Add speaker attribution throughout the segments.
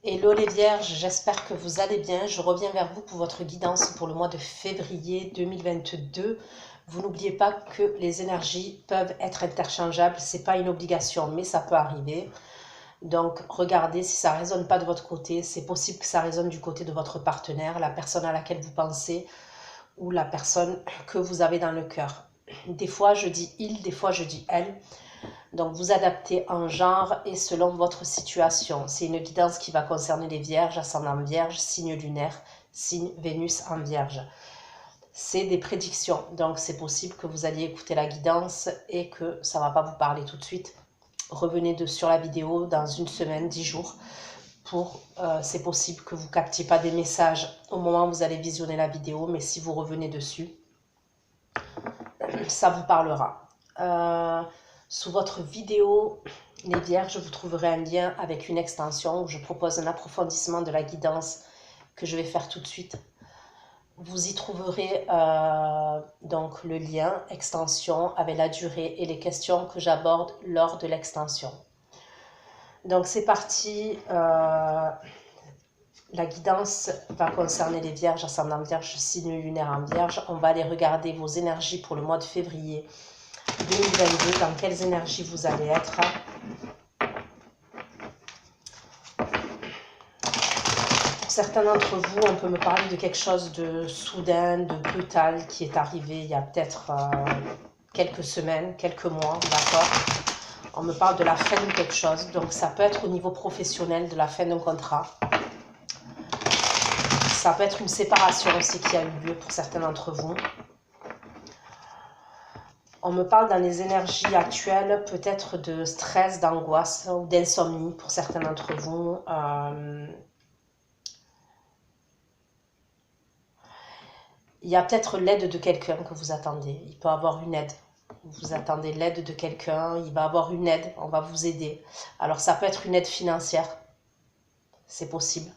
Speaker 1: Hello les vierges, j'espère que vous allez bien. Je reviens vers vous pour votre guidance pour le mois de février 2022. Vous n'oubliez pas que les énergies peuvent être interchangeables. Ce n'est pas une obligation, mais ça peut arriver. Donc regardez si ça ne résonne pas de votre côté. C'est possible que ça résonne du côté de votre partenaire, la personne à laquelle vous pensez ou la personne que vous avez dans le cœur. Des fois je dis il, des fois je dis elle. Donc vous adaptez en genre et selon votre situation. C'est une guidance qui va concerner les vierges, ascendant vierge, signe lunaire, signe Vénus en vierge. C'est des prédictions, donc c'est possible que vous alliez écouter la guidance et que ça ne va pas vous parler tout de suite. Revenez sur la vidéo dans une semaine, 10 jours. C'est possible que vous ne captiez pas des messages au moment où vous allez visionner la vidéo, mais si vous revenez dessus, ça vous parlera. Sous votre vidéo, les vierges, vous trouverez un lien avec une extension où je propose un approfondissement de la guidance que je vais faire tout de suite. Vous y trouverez donc le lien extension avec la durée et les questions que j'aborde lors de l'extension. Donc c'est parti. La guidance va concerner les vierges, ascendant vierge, signe lunaire en vierge. On va aller regarder vos énergies pour le mois de février 2022, dans quelles énergies vous allez être. Pour certains d'entre vous, on peut me parler de quelque chose de soudain, de brutal qui est arrivé il y a peut-être quelques semaines, quelques mois, d'accord? On me parle de la fin de quelque chose, donc ça peut être au niveau professionnel, de la fin d'un contrat. Ça peut être une séparation aussi qui a eu lieu pour certains d'entre vous. On me parle dans les énergies actuelles peut-être de stress, d'angoisse ou d'insomnie pour certains d'entre vous. Il y a peut-être l'aide de quelqu'un que vous attendez. Il peut avoir une aide. Vous attendez l'aide de quelqu'un, il va avoir une aide, on va vous aider. Alors ça peut être une aide financière, c'est possible.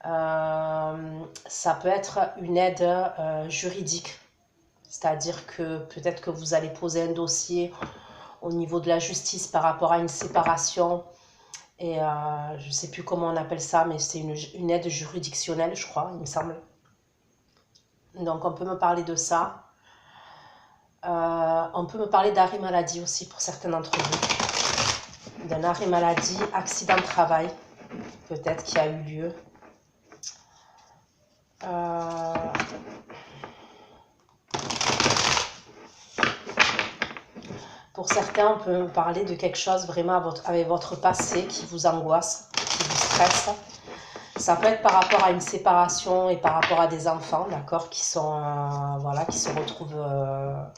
Speaker 1: Ça peut être une aide juridique. C'est-à-dire que peut-être que vous allez poser un dossier au niveau de la justice par rapport à une séparation. Et je ne sais plus comment on appelle ça, mais c'est une aide juridictionnelle, je crois, il me semble. Donc on peut me parler de ça. On peut me parler d'arrêt maladie aussi pour certains d'entre vous. D'un arrêt maladie, accident de travail, peut-être qui a eu lieu. Pour certains, on peut me parler de quelque chose vraiment avec votre passé qui vous angoisse, qui vous stresse. Ça peut être par rapport à une séparation et par rapport à des enfants, d'accord, qui sont, voilà, qui se retrouvent, voilà,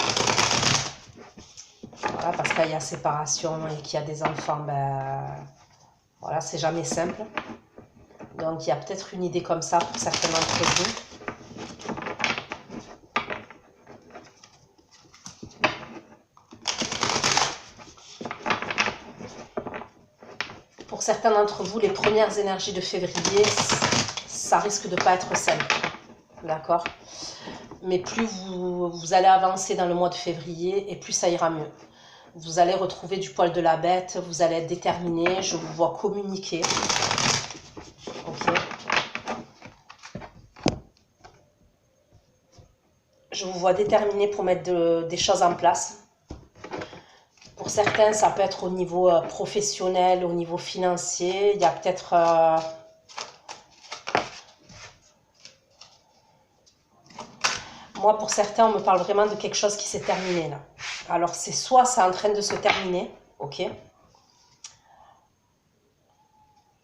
Speaker 1: parce qu'il y a séparation et qu'il y a des enfants, ben, voilà, c'est jamais simple. Donc, il y a peut-être une idée comme ça pour certains d'entre vous. Pour certains d'entre vous, les premières énergies de février, ça risque de ne pas être simple, d'accord? Mais plus vous allez avancer dans le mois de février et plus ça ira mieux. Vous allez retrouver du poil de la bête, vous allez être déterminé, je vous vois communiquer. Ok. Je vous vois déterminé pour mettre des choses en place. Pour certains, ça peut être au niveau professionnel, au niveau financier. Il y a peut-être... Moi, pour certains, on me parle vraiment de quelque chose qui s'est terminé là. Alors, c'est soit c'est en train de se terminer, ok.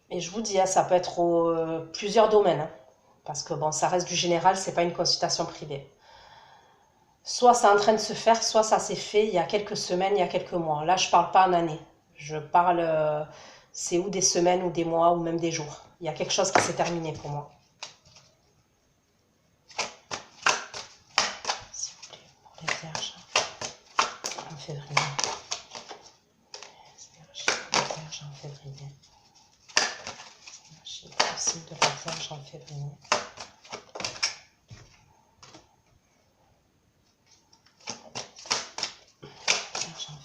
Speaker 1: Et je vous dis, ça peut être plusieurs domaines. Hein, parce que bon, ça reste du général, c'est pas une consultation privée. Soit c'est en train de se faire, soit ça s'est fait il y a quelques semaines, il y a quelques mois. Là, je ne parle pas en année. Je parle, c'est ou des semaines, ou des mois, ou même des jours. Il y a quelque chose qui s'est terminé pour moi. S'il vous plaît, pour les vierges, en février. Les vierges en février. Énergie possible de la vierge en février.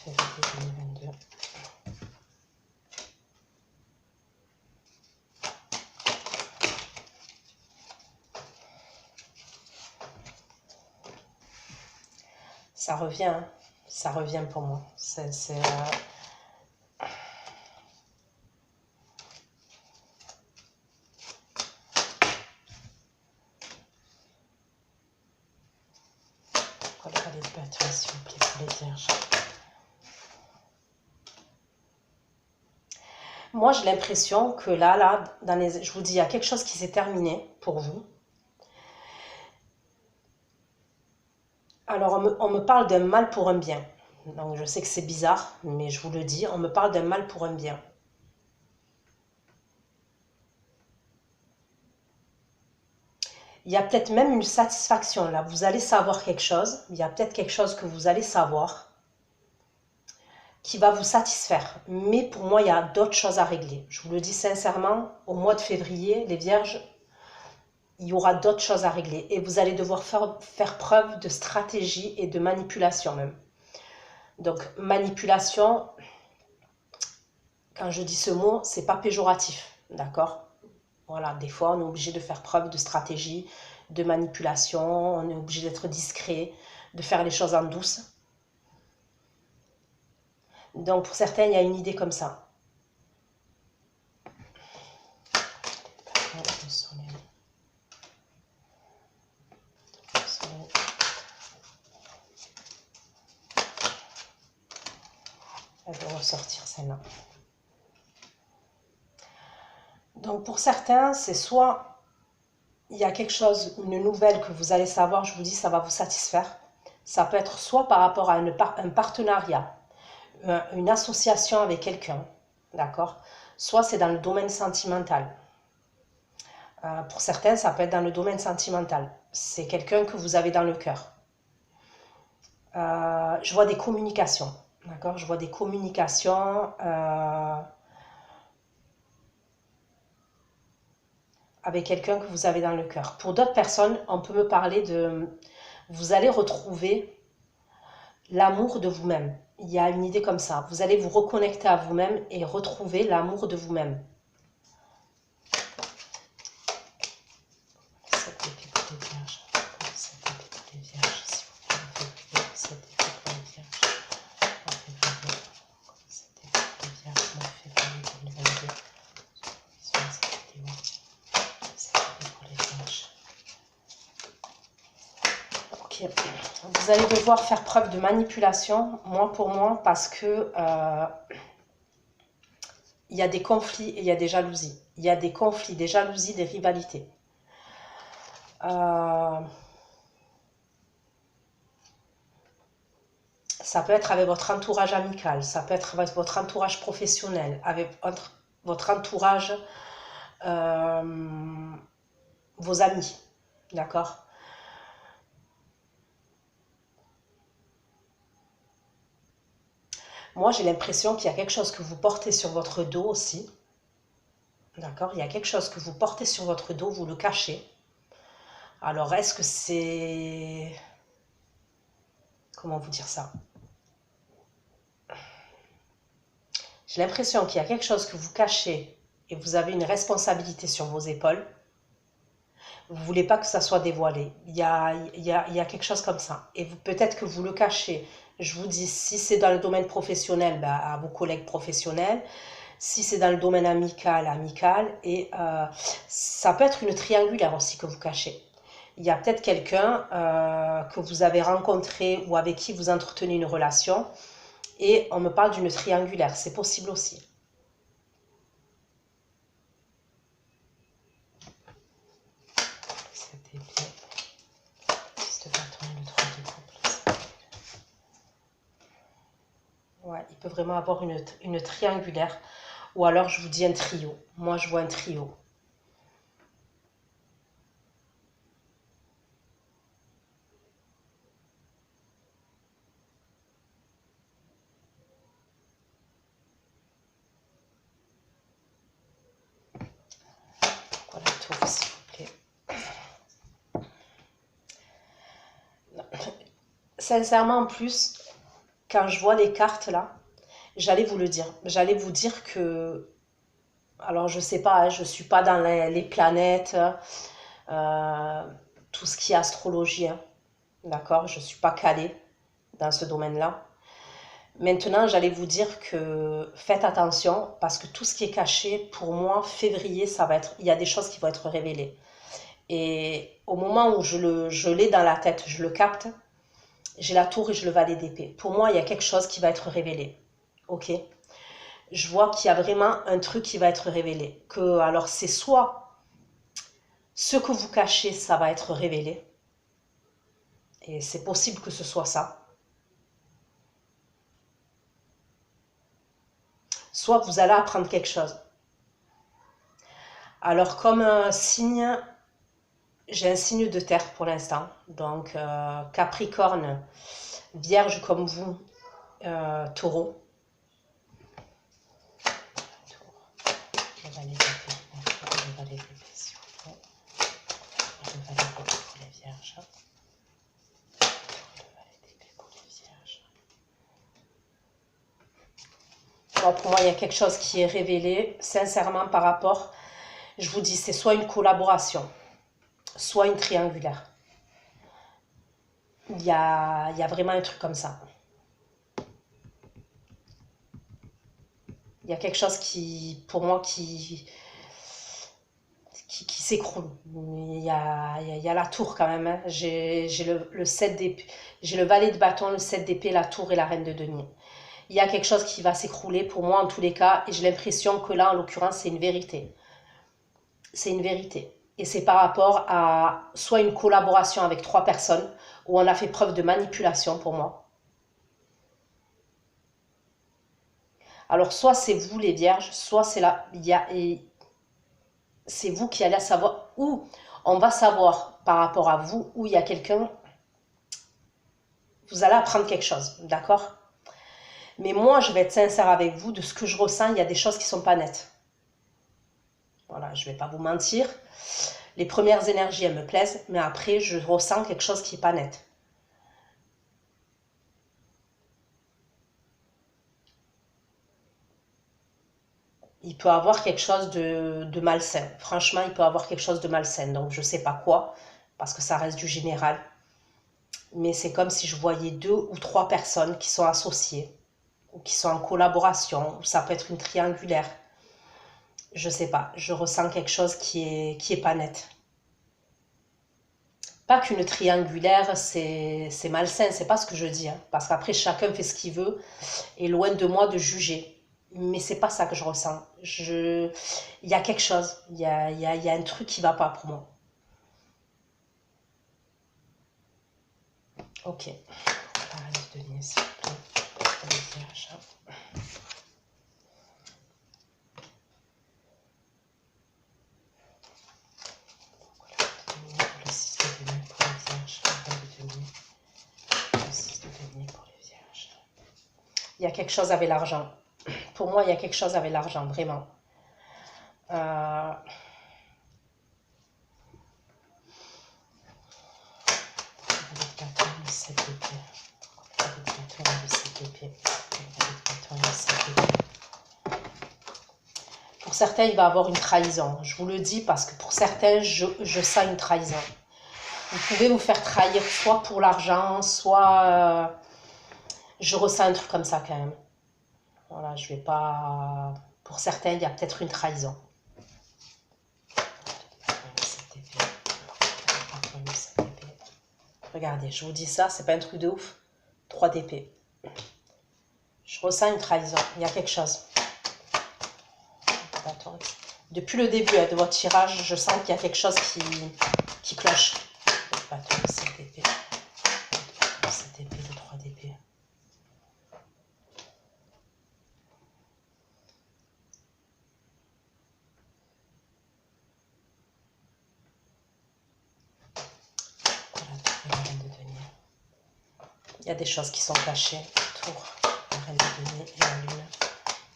Speaker 1: Février 2022. Ça revient, hein. Ça revient pour moi. Pourquoi les bêtes, s'il vous plaît, pour les vierges. Moi, j'ai l'impression que là, je vous dis, il y a quelque chose qui s'est terminé pour vous. Alors, on me parle d'un mal pour un bien. Donc, je sais que c'est bizarre, mais je vous le dis, on me parle d'un mal pour un bien. Il y a peut-être même une satisfaction là. Vous allez savoir quelque chose. Il y a peut-être quelque chose que vous allez savoir qui va vous satisfaire. Mais pour moi, il y a d'autres choses à régler. Je vous le dis sincèrement, au mois de février, les vierges, il y aura d'autres choses à régler. Et vous allez devoir faire preuve de stratégie et de manipulation même. Donc, manipulation, quand je dis ce mot, c'est pas péjoratif, d'accord? Voilà, des fois, on est obligé de faire preuve de stratégie, de manipulation, on est obligé d'être discret, de faire les choses en douce. Donc, pour certains, il y a une idée comme ça. Elle va ressortir celle-là. Donc, pour certains, c'est soit il y a quelque chose, une nouvelle que vous allez savoir, je vous dis, ça va vous satisfaire. Ça peut être soit par rapport à un partenariat, une association avec quelqu'un, d'accord? Soit c'est dans le domaine sentimental. Pour certains, ça peut être dans le domaine sentimental. C'est quelqu'un que vous avez dans le cœur. Je vois des communications, d'accord? Je vois des communications avec quelqu'un que vous avez dans le cœur. Pour d'autres personnes, on peut me parler de... Vous allez retrouver l'amour de vous-même. Il y a une idée comme ça. Vous allez vous reconnecter à vous-même et retrouver l'amour de vous-même. Vous allez devoir faire preuve de manipulation, pour moi, parce que il y a des conflits et il y a des jalousies. Il y a des conflits, des jalousies, des rivalités. Ça peut être avec votre entourage amical, ça peut être avec votre entourage professionnel, avec votre entourage, vos amis, d'accord? Moi, j'ai l'impression qu'il y a quelque chose que vous portez sur votre dos aussi. D'accord? Il y a quelque chose que vous portez sur votre dos, vous le cachez. Alors, est-ce que c'est... Comment vous dire ça? J'ai l'impression qu'il y a quelque chose que vous cachez et vous avez une responsabilité sur vos épaules. Vous ne voulez pas que ça soit dévoilé. Il y a quelque chose comme ça. Et peut-être que vous le cachez. Je vous dis, si c'est dans le domaine professionnel, ben, à vos collègues professionnels. Si c'est dans le domaine amical, amical. Et ça peut être une triangulaire aussi que vous cachez. Il y a peut-être quelqu'un que vous avez rencontré ou avec qui vous entretenez une relation. Et on me parle d'une triangulaire. C'est possible aussi. Ouais, il peut vraiment avoir une triangulaire. Ou alors, je vous dis un trio. Moi, je vois un trio. Voilà, tour, s'il vous plaît. Sincèrement, en plus, quand je vois les cartes là, j'allais vous le dire. J'allais vous dire que... Alors, je sais pas, je suis pas dans les planètes, tout ce qui est astrologie, hein, d'accord? Je suis pas calée. dans ce domaine-là. Maintenant, j'allais vous dire que faites attention parce que tout ce qui est caché, pour moi, février, ça va être, il y a des choses qui vont être révélées. Et au moment où je l'ai dans la tête, je le capte, j'ai la tour et je le valet d'épée. Pour moi, il y a quelque chose qui va être révélé. Ok? Je vois qu'il y a vraiment un truc qui va être révélé. Que, alors, c'est soit ce que vous cachez, ça va être révélé. Et c'est possible que ce soit ça. Soit vous allez apprendre quelque chose. Alors, comme un signe, j'ai un signe de terre pour l'instant. Donc, Capricorne, Vierge comme vous, Taureau. Le valet d'épée, le valet d'épée, s'il vous plaît. Le valet d'épée pour les Vierges. Le valet d'épée pour les Vierges. Bon, pour moi, il y a quelque chose qui est révélé, sincèrement, par rapport, je vous dis, c'est soit une collaboration, soit une triangulaire. Il y a vraiment un truc comme ça. Il y a quelque chose qui, pour moi, qui s'écroule. Il y a la tour quand même. Hein. J'ai le 7 d'épée, j'ai le valet de bâton, le 7 d'épée, la tour et la reine de denier. Il y a quelque chose qui va s'écrouler pour moi en tous les cas. Et j'ai l'impression que là, en l'occurrence, c'est une vérité. C'est une vérité. Et c'est par rapport à soit une collaboration avec 3 personnes, où on a fait preuve de manipulation pour moi. Alors, soit c'est vous les vierges, soit c'est là, c'est vous qui allez savoir, où on va savoir par rapport à vous, où il y a quelqu'un, vous allez apprendre quelque chose, d'accord? Mais moi, je vais être sincère avec vous, de ce que je ressens, il y a des choses qui ne sont pas nettes. Voilà, je ne vais pas vous mentir. Les premières énergies, elles me plaisent, mais après, je ressens quelque chose qui n'est pas net. Il peut avoir quelque chose de malsain. Franchement, il peut avoir quelque chose de malsain. Donc, je ne sais pas quoi, parce que ça reste du général. Mais c'est comme si je voyais 2 ou 3 personnes qui sont associées, ou qui sont en collaboration, ou ça peut être une triangulaire. Je ne sais pas, je ressens quelque chose qui est pas net. Pas qu'une triangulaire, c'est malsain, c'est pas ce que je dis. Hein, parce qu'après, chacun fait ce qu'il veut, et loin de moi de juger. Mais c'est pas ça que je ressens. Il y a quelque chose, il y a un truc qui va pas pour moi. Ok. Arrête de donner, s'il vous plaît. Le 6 de denier pour les vierges. Le 6 de denier pour les vierges. Il y a quelque chose avec l'argent. Pour moi, il y a quelque chose avec l'argent, vraiment. Pour certains, il va y avoir une trahison. Je vous le dis parce que pour certains, je sens une trahison. Vous pouvez vous faire trahir soit pour l'argent, soit... je ressens un truc comme ça quand même. Voilà, je vais pas... Pour certains, il y a peut-être une trahison. Regardez, je vous dis ça, c'est pas un truc de ouf. 3 d'épée. Je ressens une trahison, il y a quelque chose. Depuis le début de votre tirage, je sens qu'il y a quelque chose qui cloche. 7 d'épée. 7 d'épée, 3 d'épée. Il y a des choses qui sont cachées. Tour, la reine de denier et la lune.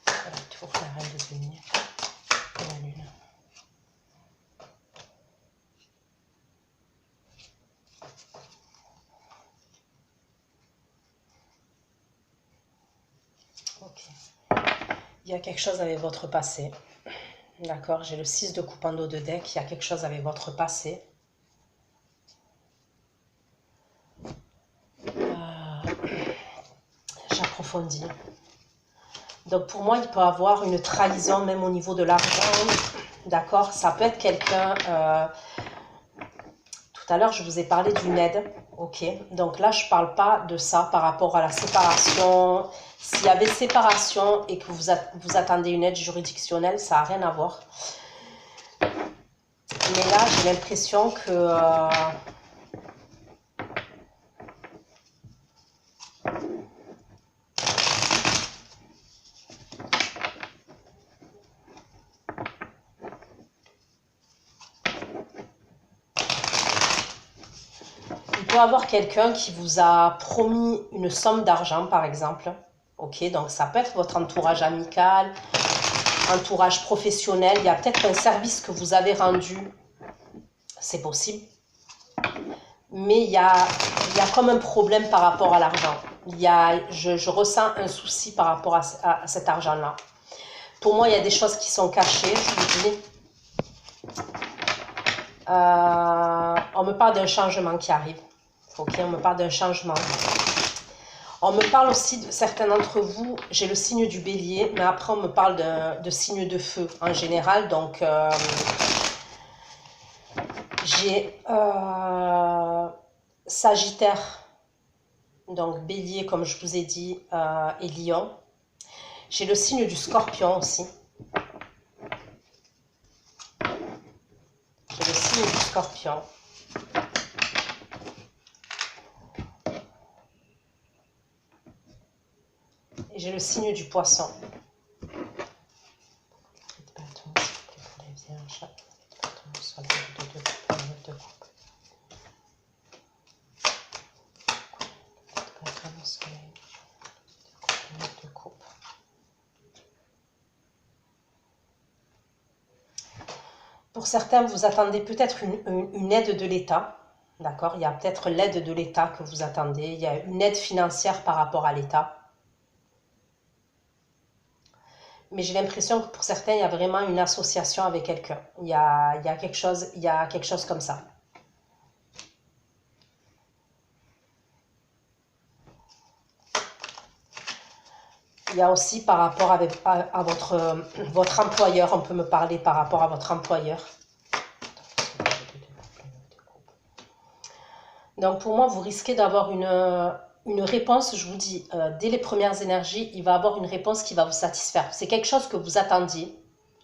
Speaker 1: La tour, la reine de denier et la lune. Ok. Il y a quelque chose avec votre passé. D'accord, j'ai le 6 de coupe en dos de deck. Il y a quelque chose avec votre passé. j'approfondis. Donc pour moi, il peut y avoir une trahison même au niveau de l'argent. D'accord? Ça peut être quelqu'un... tout à l'heure, je vous ai parlé d'une aide. Ok? Donc là, je ne parle pas de ça par rapport à la séparation. S'il y avait séparation et que vous attendez une aide juridictionnelle, ça n'a rien à voir. Mais là, j'ai l'impression que... il peut y avoir quelqu'un qui vous a promis une somme d'argent, par exemple. Ok, donc ça peut être votre entourage amical, entourage professionnel. Il y a peut-être un service que vous avez rendu. C'est possible. Mais il y a comme un problème par rapport à l'argent. Je ressens un souci par rapport à cet argent-là. Pour moi, il y a des choses qui sont cachées, je vous dis. On me parle d'un changement qui arrive. Ok, on me parle d'un changement. On me parle aussi de certains d'entre vous, j'ai le signe du bélier, mais après on me parle de signe de feu en général. Donc, j'ai Sagittaire, donc bélier comme je vous ai dit, et lion. J'ai le signe du scorpion aussi. J'ai le signe du scorpion. Et j'ai le signe du poisson. Pour certains, vous attendez peut-être une aide de l'État. D'accord? Il y a peut-être l'aide de l'État que vous attendez. Il y a une aide financière par rapport à l'État. Mais j'ai l'impression que pour certains, il y a vraiment une association avec quelqu'un. Il y a quelque chose comme ça. Il y a aussi par rapport à votre employeur, on peut me parler par rapport à votre employeur. Donc pour moi, vous risquez d'avoir une réponse, je vous dis, dès les premières énergies, il va avoir une réponse qui va vous satisfaire. C'est quelque chose que vous attendiez,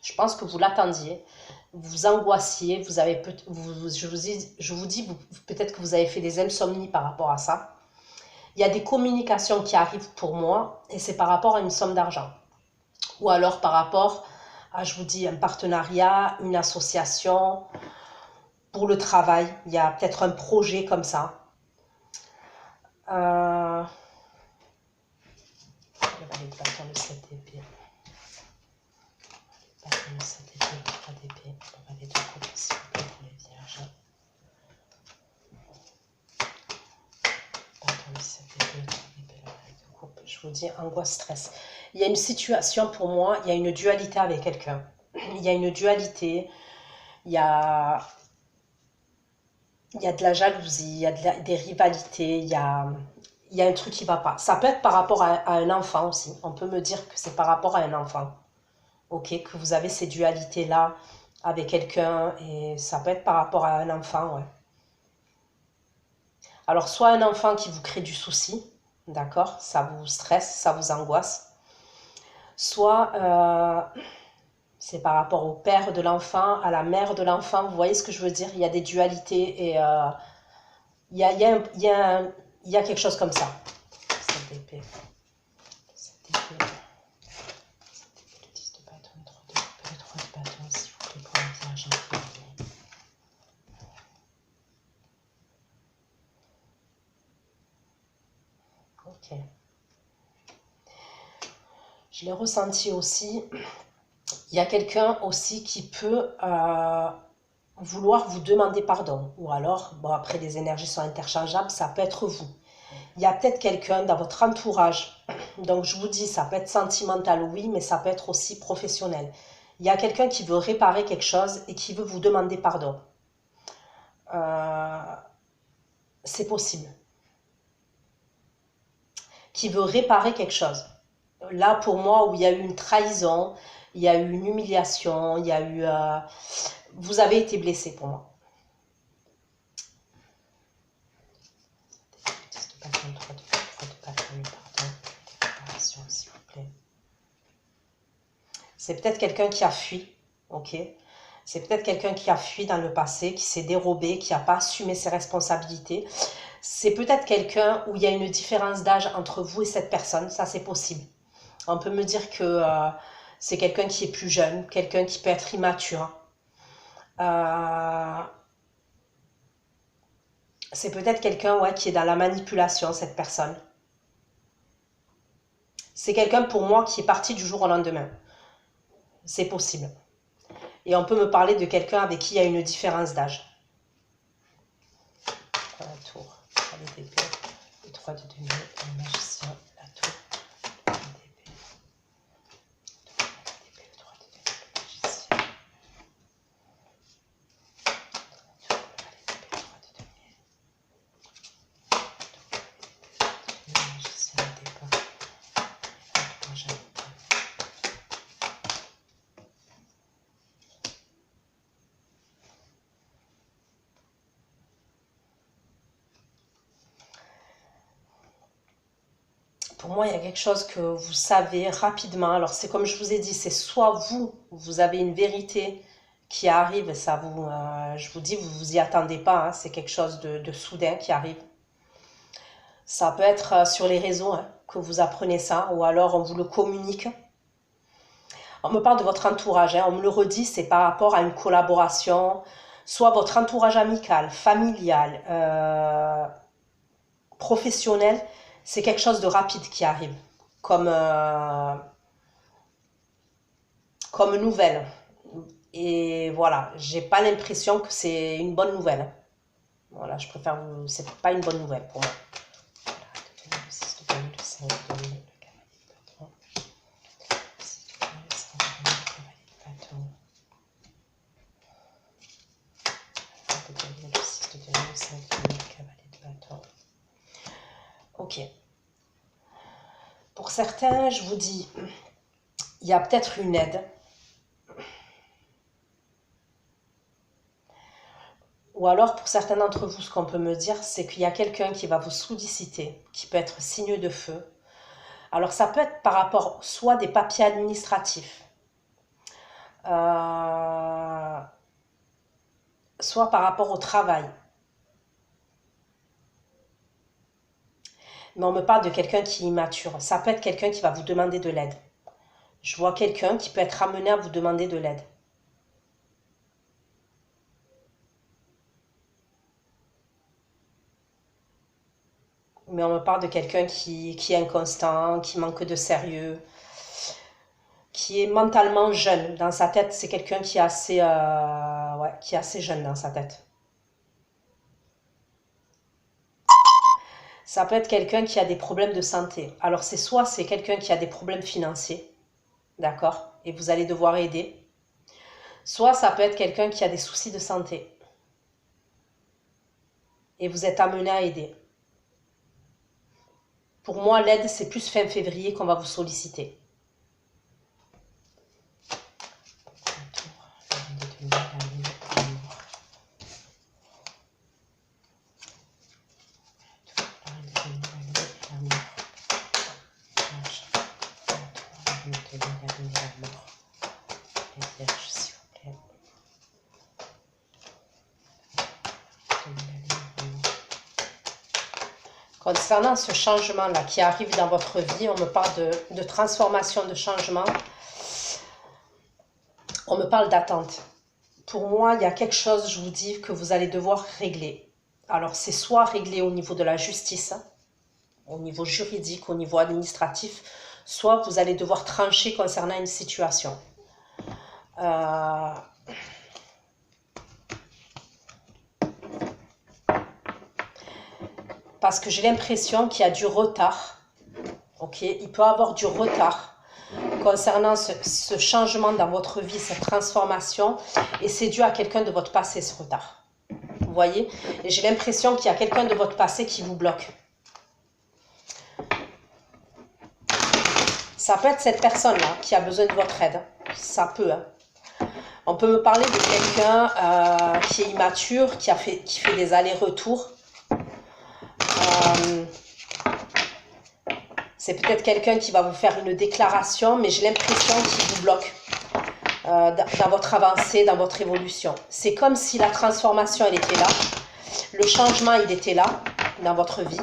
Speaker 1: je pense que vous l'attendiez, vous angoissiez, je vous dis peut-être que vous avez fait des insomnies par rapport à ça. Il y a des communications qui arrivent pour moi et c'est par rapport à une somme d'argent. Ou alors par rapport à, je vous dis, un partenariat, une association pour le travail. Il y a peut-être un projet comme ça. Le valet de bâton, le 7 d'épée. Le 7 d'épée, le 3 d'épée. Le valet de coupe, s'il vous plaît, pour les vierges. Le 7 d'épée, le 3 d'épée, le valet de coupe. Je vous dis, angoisse, stress. Il y a une situation pour moi, il y a une dualité avec quelqu'un. Il y a une dualité, il y a de la jalousie, il y a des rivalités, il y a un truc qui ne va pas. Ça peut être par rapport à un enfant aussi. On peut me dire que c'est par rapport à un enfant. Ok, que vous avez ces dualités-là avec quelqu'un et ça peut être par rapport à un enfant, ouais. Alors, soit un enfant qui vous crée du souci, d'accord, ça vous stresse, ça vous angoisse. Soit c'est par rapport au père de l'enfant, à la mère de l'enfant. Vous voyez ce que je veux dire? Il y a des dualités et il y a quelque chose comme ça. Cette épée. Cette épée. Le 10 de bâton, le 3 de coupe, le 3 de bâton, s'il vous plaît, pour la Vierge en février. Ok. Je l'ai ressenti aussi. Il y a quelqu'un aussi qui peut vouloir vous demander pardon. Ou alors, bon, après les énergies sont interchangeables, ça peut être vous. Il y a peut-être quelqu'un dans votre entourage. Donc je vous dis, ça peut être sentimental, oui, mais ça peut être aussi professionnel. Il y a quelqu'un qui veut réparer quelque chose et qui veut vous demander pardon. C'est possible. qui veut réparer quelque chose. Là, pour moi, où il y a eu une trahison, il y a eu une humiliation, il y a eu... vous avez été blessé pour moi. C'est peut-être quelqu'un qui a fui, ok? C'est peut-être quelqu'un qui a fui dans le passé, qui s'est dérobé, qui n'a pas assumé ses responsabilités. C'est peut-être quelqu'un où il y a une différence d'âge entre vous et cette personne, ça c'est possible. On peut me dire que c'est quelqu'un qui est plus jeune, quelqu'un qui peut être immature. C'est peut-être quelqu'un qui est dans la manipulation, cette personne. C'est quelqu'un pour moi qui est parti du jour au lendemain. C'est possible. Et on peut me parler de quelqu'un avec qui il y a une différence d'âge. La tour, les d'épée, le 3 de denier, le magicien, la tour, l'épée, le 3 de denier, le magicien, le 3 de denier, le magicien, le départ, le 3 jamais. Pour moi, il y a quelque chose que vous savez rapidement. Alors, c'est comme je vous ai dit, c'est soit vous avez une vérité qui arrive, ça vous, je vous dis, vous vous y attendez pas, hein, c'est quelque chose de soudain qui arrive. Ça peut être sur les réseaux hein, que vous apprenez ça, ou alors on vous le communique. On me parle de votre entourage, hein, on me le redit, c'est par rapport à une collaboration, soit votre entourage amical, familial, professionnel. C'est quelque chose de rapide qui arrive, comme nouvelle. Et voilà, j'ai pas l'impression que c'est une bonne nouvelle. Voilà, je préfère vous... C'est pas une bonne nouvelle pour moi. Ok. Pour certains, je vous dis, il y a peut-être une aide. Ou alors, pour certains d'entre vous, ce qu'on peut me dire, c'est qu'il y a quelqu'un qui va vous solliciter, qui peut être signe de feu. Alors, ça peut être par rapport soit des papiers administratifs, soit par rapport au travail. Mais on me parle de quelqu'un qui est immature. Ça peut être quelqu'un qui va vous demander de l'aide. Je vois quelqu'un qui peut être amené à vous demander de l'aide. Mais on me parle de quelqu'un qui est inconstant, qui manque de sérieux, qui est mentalement jeune. Dans sa tête, c'est quelqu'un qui est assez jeune dans sa tête. Ça peut être quelqu'un qui a des problèmes de santé. Alors c'est quelqu'un qui a des problèmes financiers, d'accord, et vous allez devoir aider. Soit ça peut être quelqu'un qui a des soucis de santé et vous êtes amené à aider. Pour moi, l'aide, c'est plus fin février qu'on va vous solliciter. Concernant ce changement-là qui arrive dans votre vie, on me parle de transformation, de changement. On me parle d'attente. Pour moi, il y a quelque chose, je vous dis, que vous allez devoir régler. Alors, c'est soit régler au niveau de la justice, au niveau juridique, au niveau administratif, soit vous allez devoir trancher concernant une situation. Parce que j'ai l'impression qu'il y a du retard. Ok, il peut y avoir du retard concernant ce changement dans votre vie, cette transformation, et c'est dû à quelqu'un de votre passé, ce retard. Vous voyez? Et j'ai l'impression qu'il y a quelqu'un de votre passé qui vous bloque. Ça peut être cette personne-là qui a besoin de votre aide. Ça peut. Hein. On peut me parler de quelqu'un qui est immature, qui fait des allers-retours. C'est peut-être quelqu'un qui va vous faire une déclaration, mais j'ai l'impression qu'il vous bloque dans votre avancée, dans votre évolution. C'est comme si la transformation, elle était là. Le changement, il était là, dans votre vie.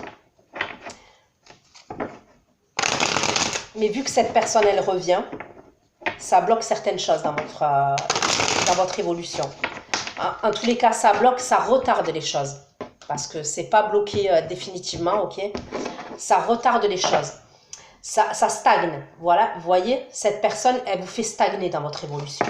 Speaker 1: Mais vu que cette personne, elle revient, ça bloque certaines choses dans votre évolution. En tous les cas, ça bloque, ça retarde les choses. Parce que c'est pas bloqué définitivement, ok? Ça retarde les choses. Ça stagne. Voilà, vous voyez, cette personne, elle vous fait stagner dans votre évolution.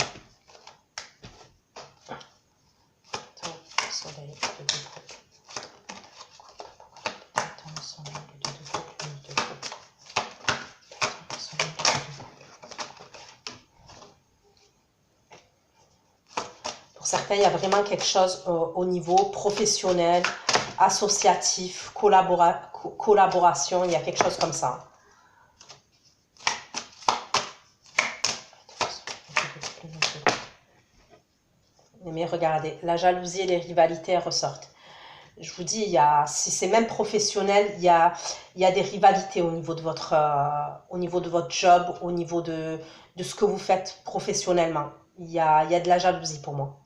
Speaker 1: Pour certains, il y a vraiment quelque chose au niveau professionnel, associatif, collaboration, il y a quelque chose comme ça. Mais regardez, la jalousie et les rivalités ressortent. Je vous dis, si c'est même professionnel, il y a des rivalités au niveau de votre job, au niveau de ce que vous faites professionnellement. Il y a de la jalousie pour moi.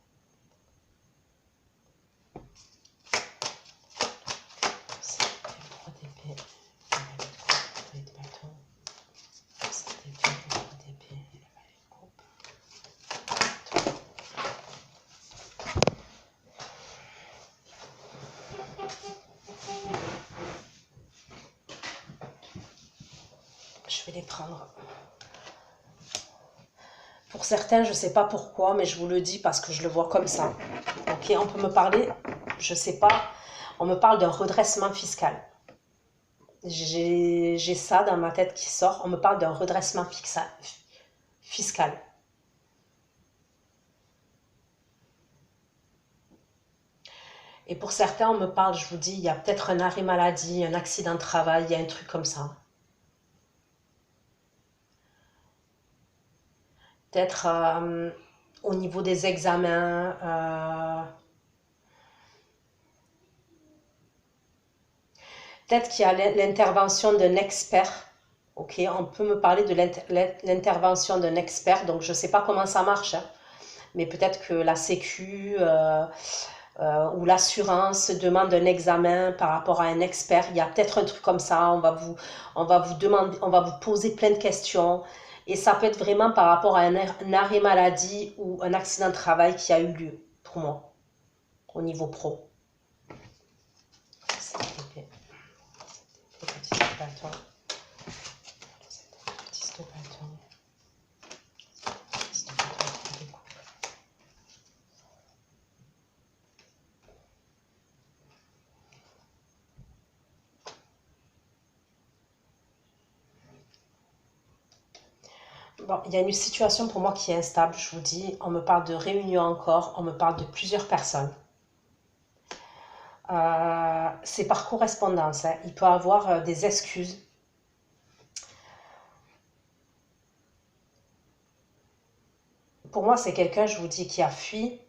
Speaker 1: Je vais les prendre. Pour certains, je ne sais pas pourquoi, mais je vous le dis parce que je le vois comme ça. Ok, on peut me parler, je ne sais pas, on me parle d'un redressement fiscal. J'ai ça dans ma tête qui sort, on me parle d'un redressement fiscal. Et pour certains, on me parle, je vous dis, il y a peut-être un arrêt maladie, un accident de travail, il y a un truc comme ça. Peut-être au niveau des examens, peut-être qu'il y a l'intervention d'un expert. Ok, on peut me parler de l'intervention d'un expert, donc je ne sais pas comment ça marche, hein, mais peut-être que la Sécu ou l'assurance demande un examen par rapport à un expert. Il y a peut-être un truc comme ça, on va vous demander, on va vous poser plein de questions. Et ça peut être vraiment par rapport à un arrêt maladie ou un accident de travail qui a eu lieu, pour moi, au niveau pro. Bon, il y a une situation pour moi qui est instable, je vous dis. On me parle de réunion encore, on me parle de plusieurs personnes. C'est par correspondance, hein. Il peut y avoir des excuses. Pour moi, c'est quelqu'un, je vous dis, qui a fui.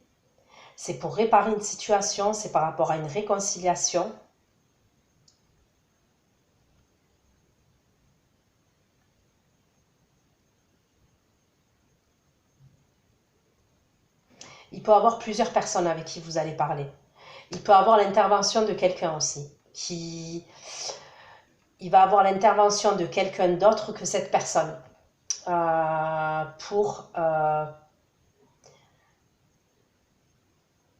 Speaker 1: C'est pour réparer une situation, c'est par rapport à une réconciliation. Il peut y avoir plusieurs personnes avec qui vous allez parler. Il peut y avoir l'intervention de quelqu'un aussi. Il va avoir l'intervention de quelqu'un d'autre que cette personne.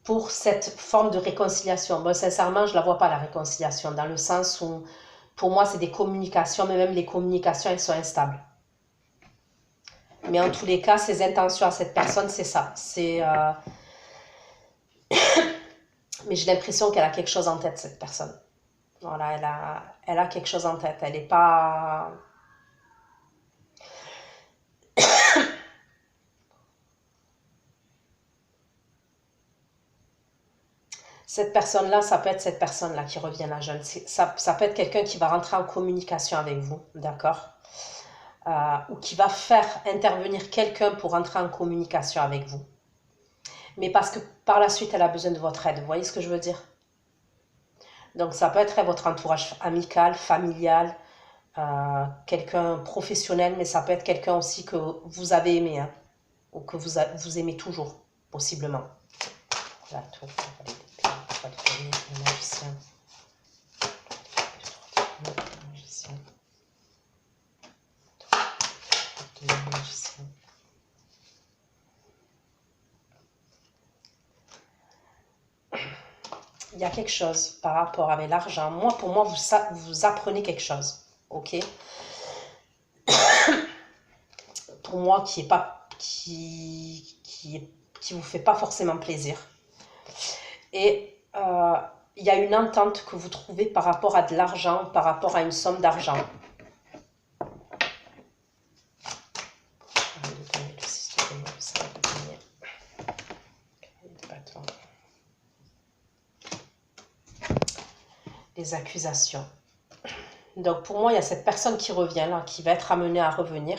Speaker 1: Pour cette forme de réconciliation. Bon, sincèrement, je ne la vois pas, la réconciliation, dans le sens où, pour moi, c'est des communications, mais même les communications, elles sont instables. Mais en tous les cas, ses intentions à cette personne, c'est ça. Mais j'ai l'impression qu'elle a quelque chose en tête, cette personne. Voilà, elle a quelque chose en tête. Elle n'est pas... Cette personne-là, ça peut être cette personne-là qui revient, la jeune. Ça peut être quelqu'un qui va rentrer en communication avec vous, d'accord? ou qui va faire intervenir quelqu'un pour entrer en communication avec vous. Mais parce que par la suite, elle a besoin de votre aide. Vous voyez ce que je veux dire? Donc ça peut être votre entourage amical, familial, quelqu'un professionnel, mais ça peut être quelqu'un aussi que vous avez aimé, hein, ou que vous aimez toujours, possiblement. La tour, le magicien. Le magicien. Le magicien. Il y a quelque chose par rapport avec l'argent. Moi, pour moi, vous apprenez quelque chose, ok? Pour moi, qui vous fait pas forcément plaisir. Et il y a une entente que vous trouvez par rapport à de l'argent, par rapport à une somme d'argent. Les accusations. Donc pour moi, il y a cette personne qui revient, là, qui va être amenée à revenir.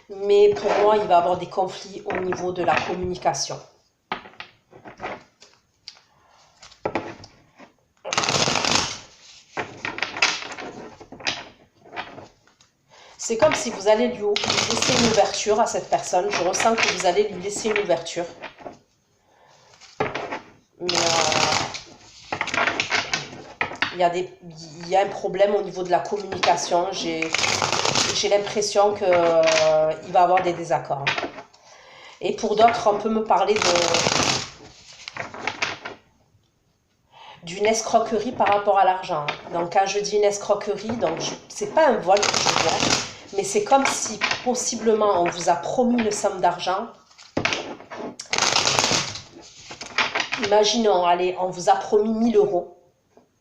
Speaker 1: Mais pour moi, il va y avoir des conflits au niveau de la communication. C'est comme si vous allez lui laisser une ouverture à cette personne. Je ressens que vous allez lui laisser une ouverture. Mais il y a un problème au niveau de la communication. J'ai l'impression qu'il va y avoir des désaccords. Et pour d'autres, on peut me parler d'une escroquerie par rapport à l'argent. Donc quand je dis une escroquerie, donc c'est pas un vol que je vois, mais c'est comme si possiblement on vous a promis une somme d'argent. Imaginons, allez, on vous a promis 1000 €,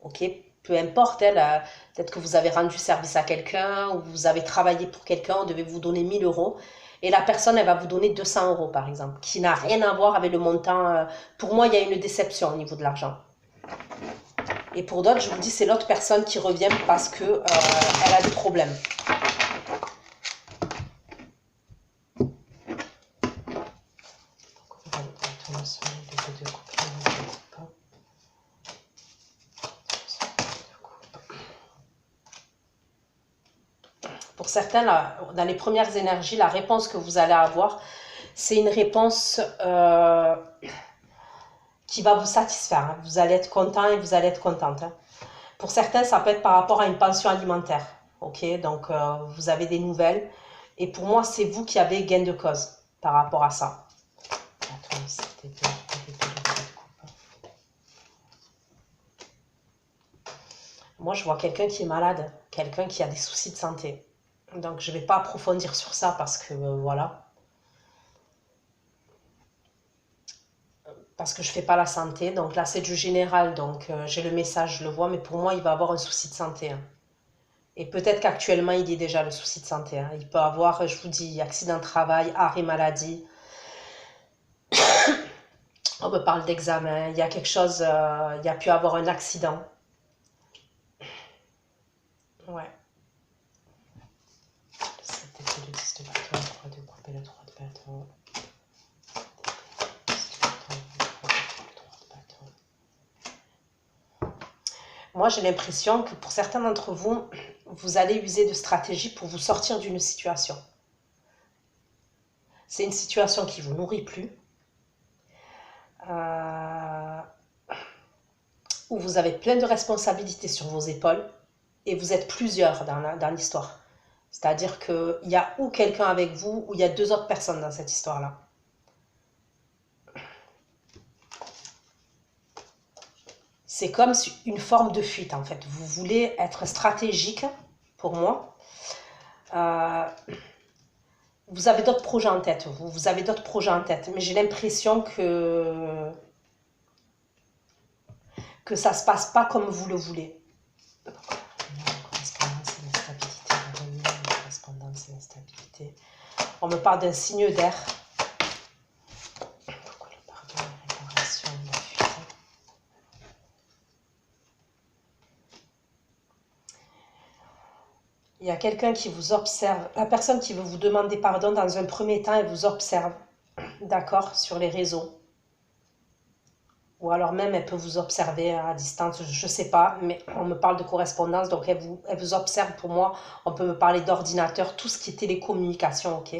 Speaker 1: ok, peu importe, peut-être que vous avez rendu service à quelqu'un, ou vous avez travaillé pour quelqu'un, on devait vous donner 1000 €, et la personne, elle va vous donner 200 € par exemple, qui n'a rien à voir avec le montant. Pour moi, il y a une déception au niveau de l'argent. Et pour d'autres, je vous dis, c'est l'autre personne qui revient parce que elle a des problèmes. Pour certains, dans les premières énergies, la réponse que vous allez avoir, c'est une réponse qui va vous satisfaire. Hein. Vous allez être content et vous allez être contente. Hein. Pour certains, ça peut être par rapport à une pension alimentaire. Ok, donc vous avez des nouvelles. Et pour moi, c'est vous qui avez gain de cause par rapport à ça. Moi, je vois quelqu'un qui est malade, quelqu'un qui a des soucis de santé. Donc, je ne vais pas approfondir sur ça parce que, voilà. Parce que je ne fais pas la santé. Donc là, c'est du général. Donc, j'ai le message, je le vois. Mais pour moi, il va avoir un souci de santé. Hein. Et peut-être qu'actuellement, il y a déjà le souci de santé. Hein. Il peut avoir, je vous dis, accident de travail, arrêt maladie. On me parle d'examen. Il y a quelque chose, il y a pu avoir un accident. Ouais. Le 10 de bâton, le 3 de coupe et le 3 de bâton. Moi, j'ai l'impression que pour certains d'entre vous, vous allez user de stratégies pour vous sortir d'une situation. C'est une situation qui ne vous nourrit plus, où vous avez plein de responsabilités sur vos épaules et vous êtes plusieurs dans l'histoire. C'est-à-dire qu'il y a ou quelqu'un avec vous ou il y a deux autres personnes dans cette histoire-là. C'est comme une forme de fuite en fait. Vous voulez être stratégique, pour moi. Vous avez d'autres projets en tête, vous avez d'autres projets en tête, mais j'ai l'impression que ça ne se passe pas comme vous le voulez. Correspondance et l'instabilité, correspondance et l'instabilité. On me parle d'un signe d'air. Pourquoi le pardon, la réparation, la fuite? Il y a quelqu'un qui vous observe. La personne qui veut vous demander pardon, dans un premier temps, elle vous observe. D'accord, sur les réseaux. Ou alors même, elle peut vous observer à distance, je ne sais pas, mais on me parle de correspondance, donc elle vous observe. Pour moi, on peut me parler d'ordinateur, tout ce qui est télécommunication, ok?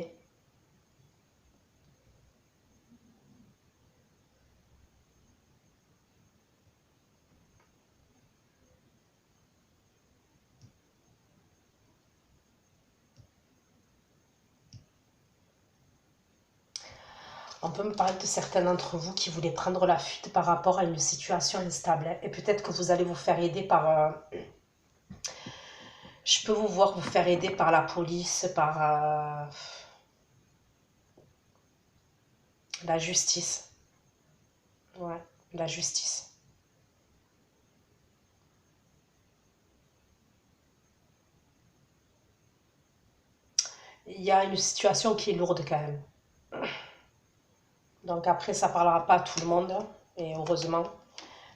Speaker 1: On peut me parler de certains d'entre vous qui voulaient prendre la fuite par rapport à une situation instable, hein. Et peut-être que vous allez vous faire aider par... je peux vous voir vous faire aider par la police, par la justice. Ouais, la justice. Il y a une situation qui est lourde quand même. Donc après, ça parlera pas à tout le monde, et heureusement.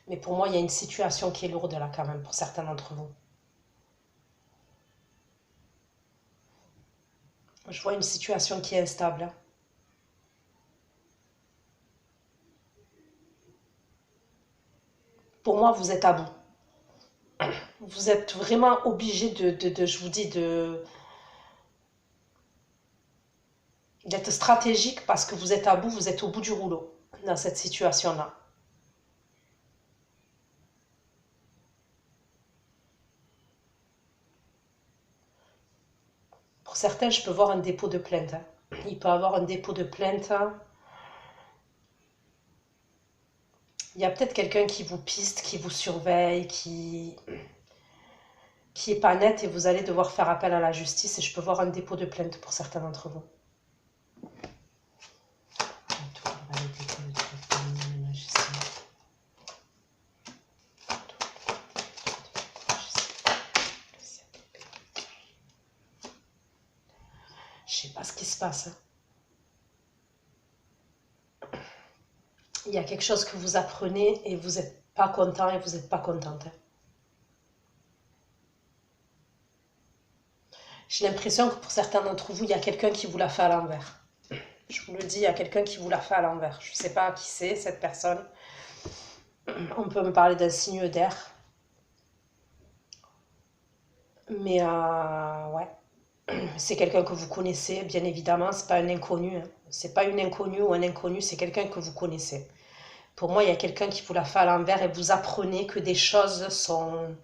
Speaker 1: Mais pour moi, il y a une situation qui est lourde là quand même, pour certains d'entre vous. Je vois une situation qui est instable. Pour moi, vous êtes à bout. Vous êtes vraiment obligé je vous dis, d'être stratégique parce que vous êtes à bout, vous êtes au bout du rouleau dans cette situation-là. Pour certains, je peux voir un dépôt de plainte, hein. Il peut y avoir un dépôt de plainte, hein. Il y a peut-être quelqu'un qui vous piste, qui vous surveille, qui est pas net et vous allez devoir faire appel à la justice et je peux voir un dépôt de plainte pour certains d'entre vous. Je sais pas ce qui se passe, hein. Il y a quelque chose que vous apprenez et vous n'êtes pas content et vous n'êtes pas contente, hein. J'ai l'impression que pour certains d'entre vous, il y a quelqu'un qui vous l'a fait à l'envers. Je vous le dis, il y a quelqu'un qui vous l'a fait à l'envers. Je ne sais pas qui c'est, cette personne. On peut me parler d'un signe d'air. Mais ouais, c'est quelqu'un que vous connaissez, bien évidemment. C'est pas un inconnu, hein. C'est pas une inconnue ou un inconnu, c'est quelqu'un que vous connaissez. Pour moi, il y a quelqu'un qui vous l'a fait à l'envers et vous apprenez que des choses sont...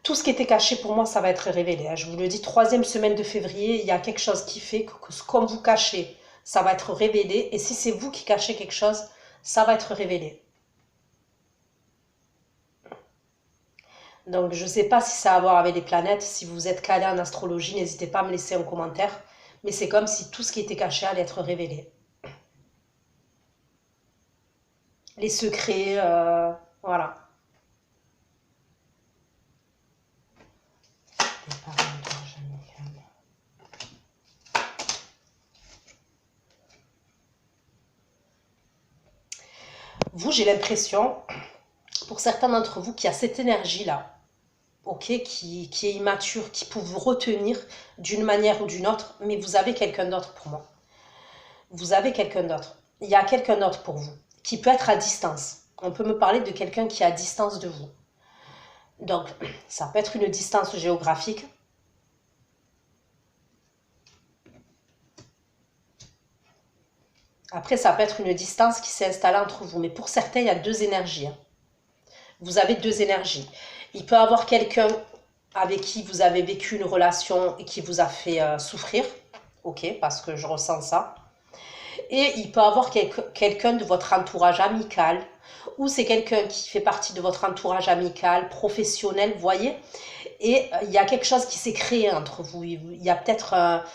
Speaker 1: Tout ce qui était caché, pour moi, ça va être révélé, hein. Je vous le dis, 3e semaine de février, il y a quelque chose qui fait que comme vous cachez, ça va être révélé. Et si c'est vous qui cachez quelque chose, ça va être révélé. Donc, je ne sais pas si ça a à voir avec les planètes. Si vous êtes calé en astrologie, n'hésitez pas à me laisser un commentaire. Mais c'est comme si tout ce qui était caché allait être révélé. Les secrets, voilà. Vous, j'ai l'impression, pour certains d'entre vous, qu'il y a cette énergie-là, ok, qui est immature, qui peut vous retenir d'une manière ou d'une autre, mais vous avez quelqu'un d'autre pour moi. Vous avez quelqu'un d'autre. Il y a quelqu'un d'autre pour vous, qui peut être à distance. On peut me parler de quelqu'un qui est à distance de vous. Donc, ça peut être une distance géographique. Après, ça peut être une distance qui s'est installée entre vous. Mais pour certains, il y a deux énergies, hein. Vous avez deux énergies. Il peut y avoir quelqu'un avec qui vous avez vécu une relation et qui vous a fait souffrir. Ok, parce que je ressens ça. Et il peut y avoir quelqu'un de votre entourage amical, ou c'est quelqu'un qui fait partie de votre entourage amical, professionnel, vous voyez. Et il y a quelque chose qui s'est créé entre vous. Il y a peut-être un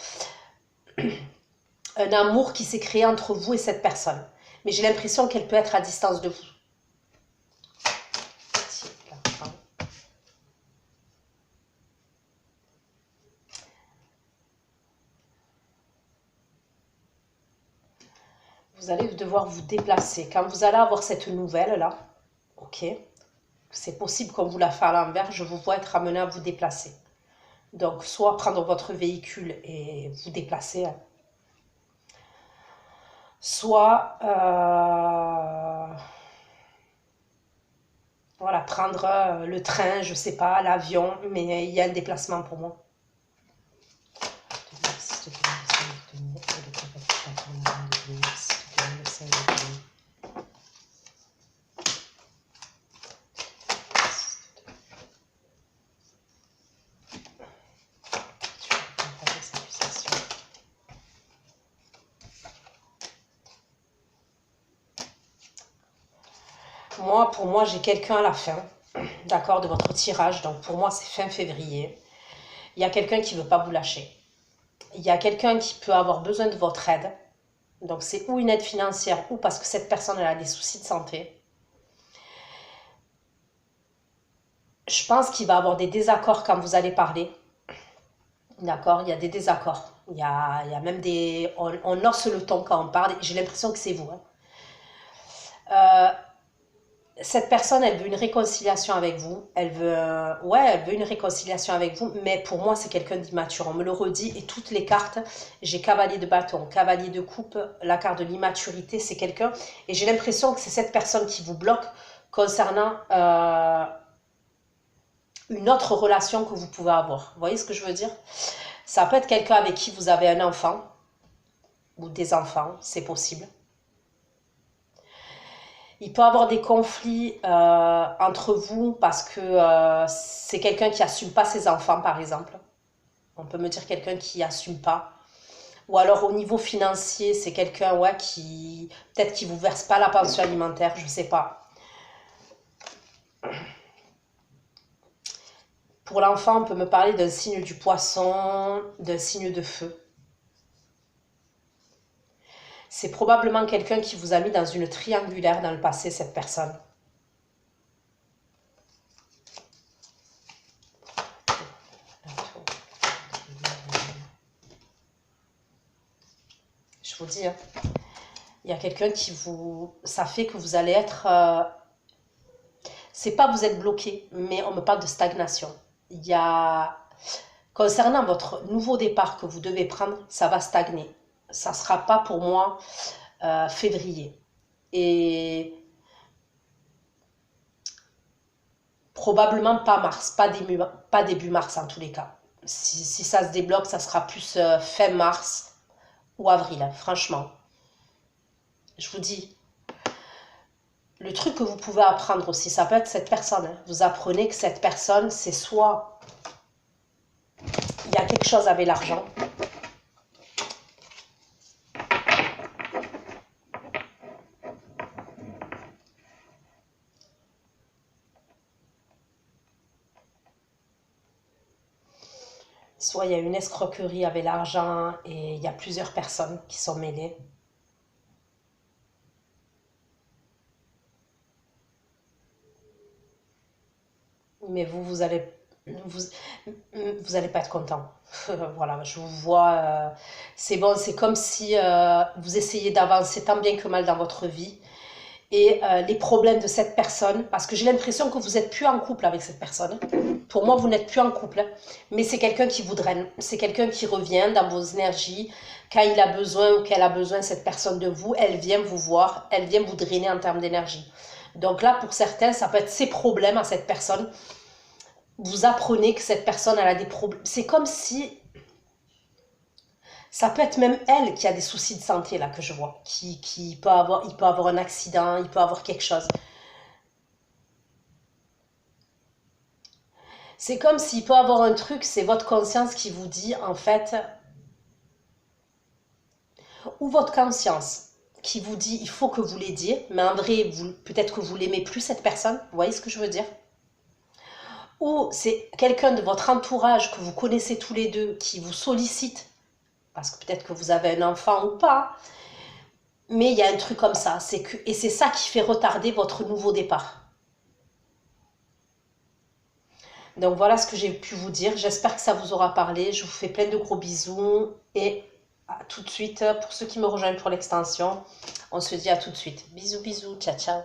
Speaker 1: amour qui s'est créé entre vous et cette personne. Mais j'ai l'impression qu'elle peut être à distance de vous. Vous allez devoir vous déplacer. Quand vous allez avoir cette nouvelle-là, ok, c'est possible qu'on vous la fasse à l'envers, je vous vois être amené à vous déplacer. Donc, soit prendre votre véhicule et vous déplacer, soit voilà, prendre le train, je sais pas, l'avion, mais il y a un déplacement pour moi. Moi, pour moi, j'ai quelqu'un à la fin, d'accord, de votre tirage. Donc, pour moi, c'est fin février. Il y a quelqu'un qui ne veut pas vous lâcher. Il y a quelqu'un qui peut avoir besoin de votre aide. Donc, c'est ou une aide financière ou parce que cette personne elle a des soucis de santé. Je pense qu'il va avoir des désaccords quand vous allez parler. D'accord, il y a des désaccords. Il y a même des... On hausse le ton quand on parle. J'ai l'impression que c'est vous. Cette personne, elle veut une réconciliation avec vous. Elle veut, elle veut une réconciliation avec vous. Mais pour moi, c'est quelqu'un d'immature. On me le redit. Et toutes les cartes, j'ai cavalier de bâton, cavalier de coupe, la carte de l'immaturité, c'est quelqu'un. Et j'ai l'impression que c'est cette personne qui vous bloque concernant une autre relation que vous pouvez avoir. Vous voyez ce que je veux dire? Ça peut être quelqu'un avec qui vous avez un enfant ou des enfants, c'est possible. Il peut y avoir des conflits entre vous parce que c'est quelqu'un qui n'assume pas ses enfants, par exemple. On peut me dire quelqu'un qui n'assume pas. Ou alors au niveau financier, c'est quelqu'un qui peut-être qui ne vous verse pas la pension alimentaire, je ne sais pas. Pour l'enfant, on peut me parler d'un signe du poisson, d'un signe de feu. C'est probablement quelqu'un qui vous a mis dans une triangulaire dans le passé, cette personne. Je vous dis, il y a quelqu'un qui vous... Ça fait que vous allez être... c'est pas vous êtes bloqué, mais on me parle de stagnation. Il y a... Concernant votre nouveau départ que vous devez prendre, ça va stagner. Ça ne sera pas pour moi février. Et probablement pas mars, pas début mars en tous les cas. Si ça se débloque, ça sera plus fin mars ou avril, hein, franchement. Je vous dis, le truc que vous pouvez apprendre aussi, ça peut être cette personne. Hein. Vous apprenez que cette personne, c'est soit il y a quelque chose avec l'argent, soit il y a une escroquerie avec l'argent et il y a plusieurs personnes qui sont mêlées. Mais vous allez pas être content. Voilà, je vous vois. C'est bon, c'est comme si vous essayez d'avancer tant bien que mal dans votre vie. Et les problèmes de cette personne, parce que j'ai l'impression que vous n'êtes plus en couple avec cette personne. Pour moi, vous n'êtes plus en couple, mais c'est quelqu'un qui vous draine. C'est quelqu'un qui revient dans vos énergies. Quand il a besoin ou qu'elle a besoin, cette personne de vous, elle vient vous voir, elle vient vous drainer en termes d'énergie. Donc là, pour certains, ça peut être ses problèmes à cette personne. Vous apprenez que cette personne elle a des problèmes. C'est comme si... Ça peut être même elle qui a des soucis de santé, là, que je vois. Il peut avoir un accident, il peut avoir quelque chose. C'est comme s'il peut avoir un truc, c'est votre conscience qui vous dit, en fait, ou votre conscience qui vous dit, il faut que vous l'aidiez, mais en vrai, peut-être que vous l'aimez plus, cette personne. Vous voyez ce que je veux dire? Ou c'est quelqu'un de votre entourage que vous connaissez tous les deux qui vous sollicite, parce que peut-être que vous avez un enfant ou pas, mais il y a un truc comme ça, et c'est ça qui fait retarder votre nouveau départ. Donc voilà ce que j'ai pu vous dire, j'espère que ça vous aura parlé, je vous fais plein de gros bisous, et à tout de suite, pour ceux qui me rejoignent pour l'extension, on se dit à tout de suite. Bisous bisous, ciao ciao.